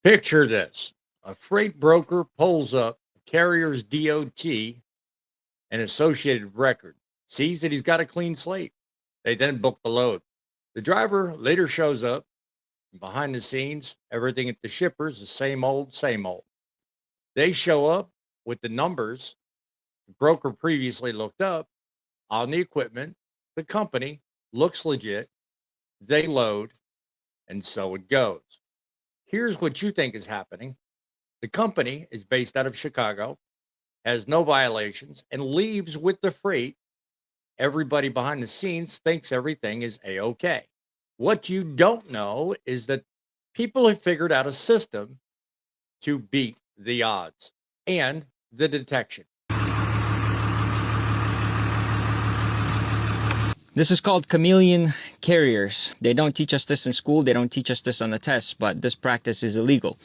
Picture this. A freight broker pulls up a carrier's DOT and associated record, sees that he's got a clean slate. They then book the load. The driver later shows up. Behind the scenes, everything at the shipper's the same old, same old. They show up with the numbers the broker previously looked up on the equipment. The company looks legit. They load, and so it goes. Here's what you think is happening. The company is based out of Chicago, has no violations, and leaves with the freight. Everybody behind the scenes thinks everything is a okay. What you don't know is that people have figured out a system to beat the odds and the detection. This is called chameleon carriers. They don't teach us this in school. They don't teach us this on the tests, but this practice is illegal.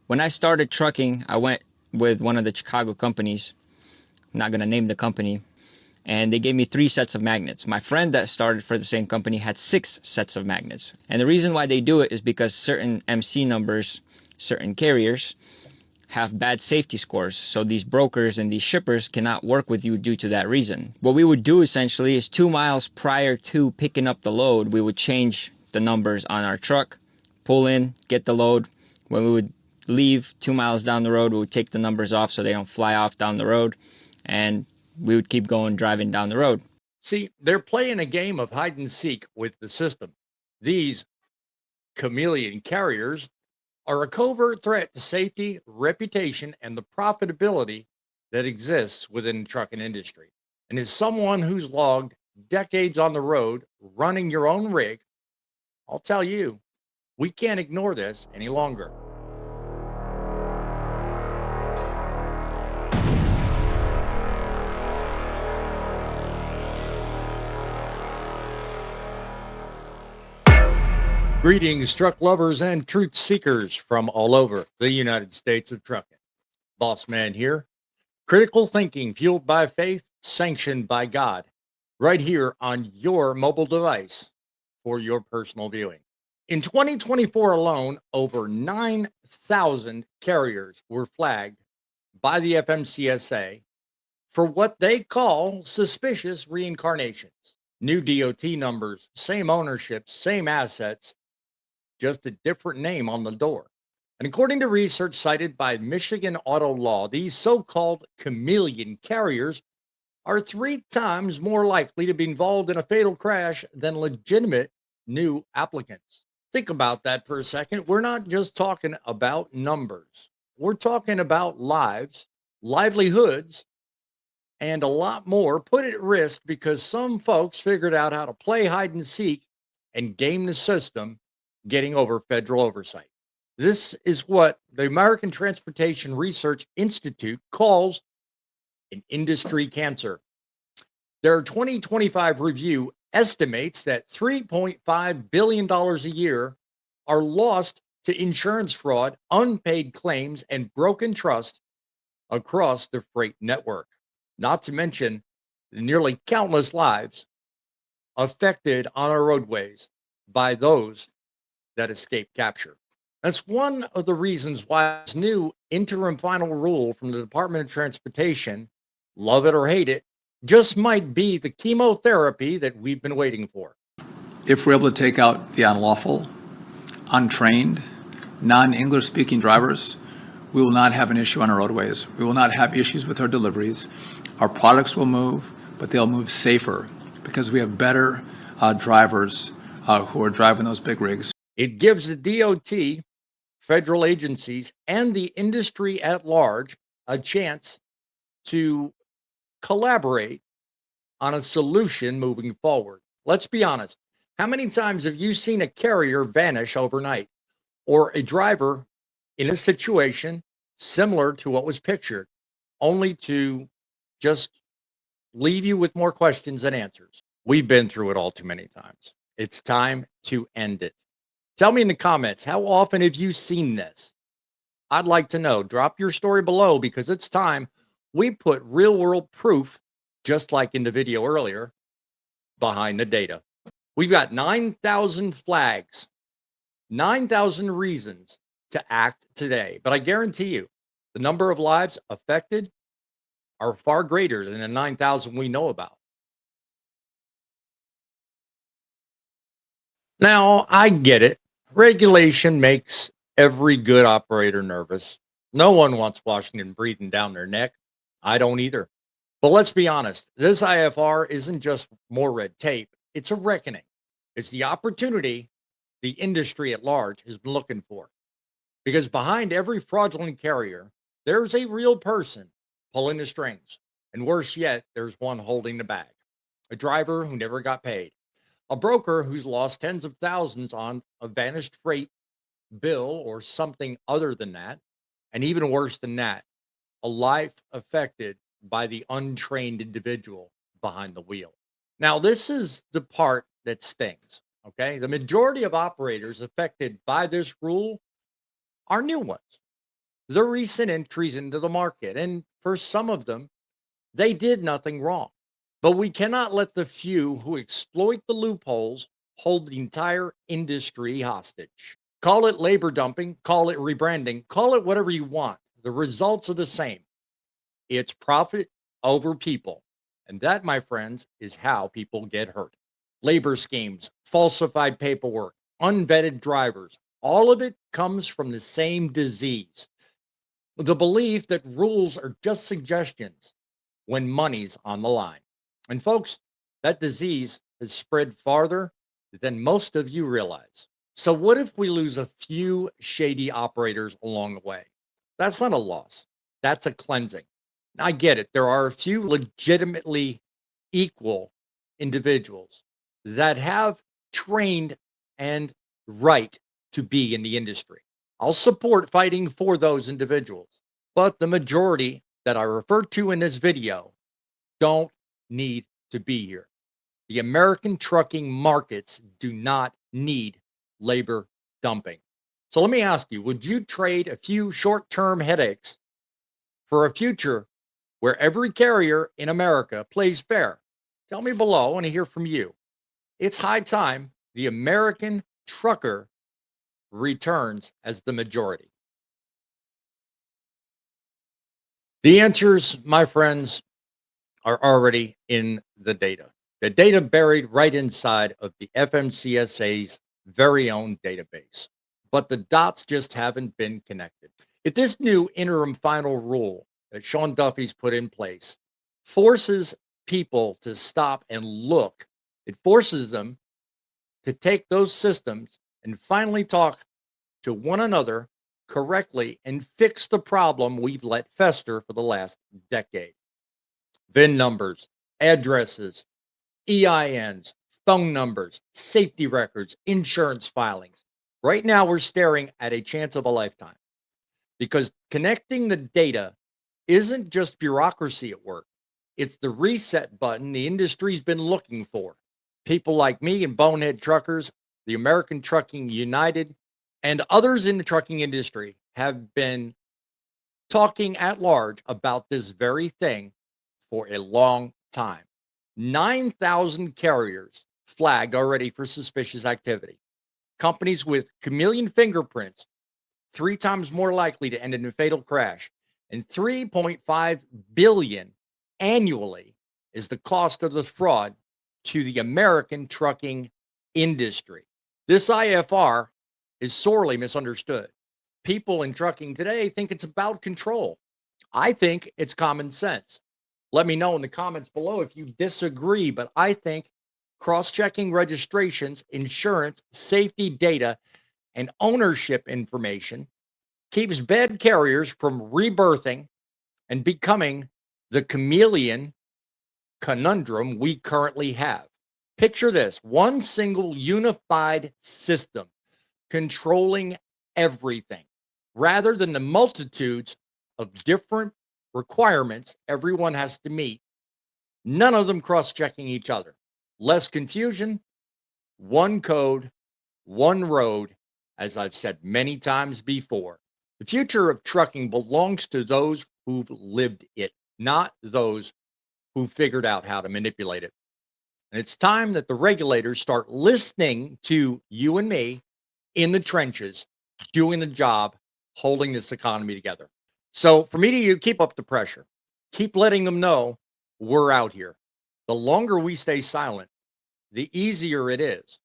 When I started trucking, I went with one of the Chicago companies. I'm not going to name the company. And they gave me 3 sets of magnets. My friend that started for the same company had 6 sets of magnets. And the reason why they do it is because certain MC numbers, certain carriers, have bad safety scores. So these brokers and these shippers cannot work with you due to that reason. What we would do essentially is 2 miles prior to picking up the load, we would change the numbers on our truck, pull in, get the load. When we would leave 2 miles down the road, we would take the numbers off so they don't fly off down the road. And we would keep going, driving down the road. See, they're playing a game of hide and seek with the system. These chameleon carriers are a covert threat to safety, reputation, and the profitability that exists within the trucking industry. And as someone who's logged decades on the road running your own rig, I'll tell you, we can't ignore this any longer. Greetings, truck lovers and truth seekers from all over the United States of trucking. BossMan here. Critical thinking fueled by faith, sanctioned by God, right here on your mobile device for your personal viewing. In 2024 alone, over 9,000 carriers were flagged by the FMCSA for what they call suspicious reincarnations. New DOT numbers, same ownership, same assets, just a different name on the door. And according to research cited by Michigan Auto Law, these so called chameleon carriers are 3 times more likely to be involved in a fatal crash than legitimate new applicants. Think about that for a second. We're not just talking about numbers, we're talking about lives, livelihoods, and a lot more put at risk because some folks figured out how to play hide and seek and game the system, getting over federal oversight. This is what the American Transportation Research Institute calls an industry cancer. Their 2025 review estimates that $3.5 billion a year are lost to insurance fraud, unpaid claims, and broken trust across the freight network. Not to mention the nearly countless lives affected on our roadways by those that escape capture. That's one of the reasons why this new interim final rule from the Department of Transportation, love it or hate it, just might be the chemotherapy that we've been waiting for. If we're able to take out the unlawful, untrained, non-English speaking drivers, we will not have an issue on our roadways. We will not have issues with our deliveries. Our products will move, but they'll move safer because we have better drivers who are driving those big rigs. It gives the DOT, federal agencies, and the industry at large a chance to collaborate on a solution moving forward. Let's be honest. How many times have you seen a carrier vanish overnight or a driver in a situation similar to what was pictured, only to just leave you with more questions than answers? We've been through it all too many times. It's time to end it. Tell me in the comments, how often have you seen this? I'd like to know. Drop your story below because it's time we put real world proof, just like in the video earlier, behind the data. We've got 9,000 flags, 9,000 reasons to act today. But I guarantee you, the number of lives affected are far greater than the 9,000 we know about. Now, I get it. Regulation makes every good operator nervous. No one wants Washington breathing down their neck. I don't either. But let's be honest, this IFR isn't just more red tape, it's a reckoning. It's the opportunity the industry at large has been looking for. Because behind every fraudulent carrier, there's a real person pulling the strings. And worse yet, there's one holding the bag, a driver who never got paid, a broker who's lost tens of thousands on a vanished freight bill or something other than that. And even worse than that, a life affected by the untrained individual behind the wheel. Now, this is the part that stings. Okay. The majority of operators affected by this rule are new ones. They're recent entries into the market. And for some of them, they did nothing wrong. But we cannot let the few who exploit the loopholes hold the entire industry hostage. Call it labor dumping, call it rebranding, call it whatever you want. The results are the same. It's profit over people. And that, my friends, is how people get hurt. Labor schemes, falsified paperwork, unvetted drivers, all of it comes from the same disease, the belief that rules are just suggestions when money's on the line. And folks, that disease has spread farther than most of you realize. So, what if we lose a few shady operators along the way? That's not a loss, that's a cleansing. I get it. There are a few legitimately equal individuals that have trained and right to be in the industry. I'll support fighting for those individuals, but the majority that I referred to in this video don't need to be here. The American trucking markets do not need labor dumping. So let me ask you, would you trade a few short term headaches for a future where every carrier in America plays fair? Tell me below. I want to hear from you. It's high time the American trucker returns as the majority. The answers, my friends, are already in the data. The data buried right inside of the FMCSA's very own database. But the dots just haven't been connected. If this new interim final rule that Sean Duffy's put in place forces people to stop and look, it forces them to take those systems and finally talk to one another correctly and fix the problem we've let fester for the last decade. VIN numbers, addresses, EINs, phone numbers, safety records, insurance filings. Right now, we're staring at a chance of a lifetime because connecting the data isn't just bureaucracy at work. It's the reset button the industry's been looking for. People like me and Bonehead Truckers, the American Trucking United, and others in the trucking industry have been talking at large about this very thing for a long time. 9,000 carriers flagged already for suspicious activity. Companies with chameleon fingerprints, 3 times more likely to end in a fatal crash, and 3.5 billion annually is the cost of the fraud to the American trucking industry. This IFR is sorely misunderstood. People in trucking today think it's about control. I think it's common sense. Let me know in the comments below if you disagree, but I think cross checking registrations, insurance, safety data, and ownership information keeps bad carriers from rebirthing and becoming the chameleon conundrum we currently have. Picture this: one single unified system controlling everything rather than the multitudes of different requirements everyone has to meet, none of them cross checking each other. Less confusion, one code, one road, as I've said many times before. The future of trucking belongs to those who've lived it, not those who figured out how to manipulate it. And it's time that the regulators start listening to you and me in the trenches, doing the job holding this economy together. So, for me to you, keep up the pressure. Keep letting them know we're out here. The longer we stay silent, the easier it is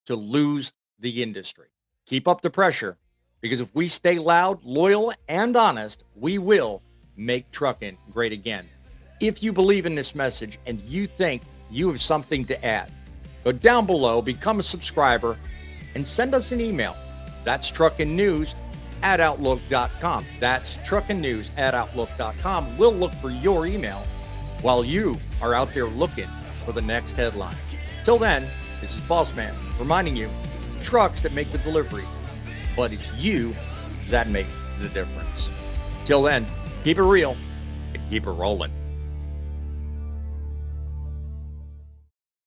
to lose the industry. Keep up the pressure because if we stay loud, loyal, and honest, we will make trucking great again. If you believe in this message and you think you have something to add, go down below, become a subscriber, and send us an email. That's truckinnews@outlook.com. That's truckinnews@outlook.com. We'll look for your email while you are out there looking for the next headline. Till then, this is BossMan reminding you it's the trucks that make the delivery, but it's you that make the difference. Till then, keep it real and keep it rolling.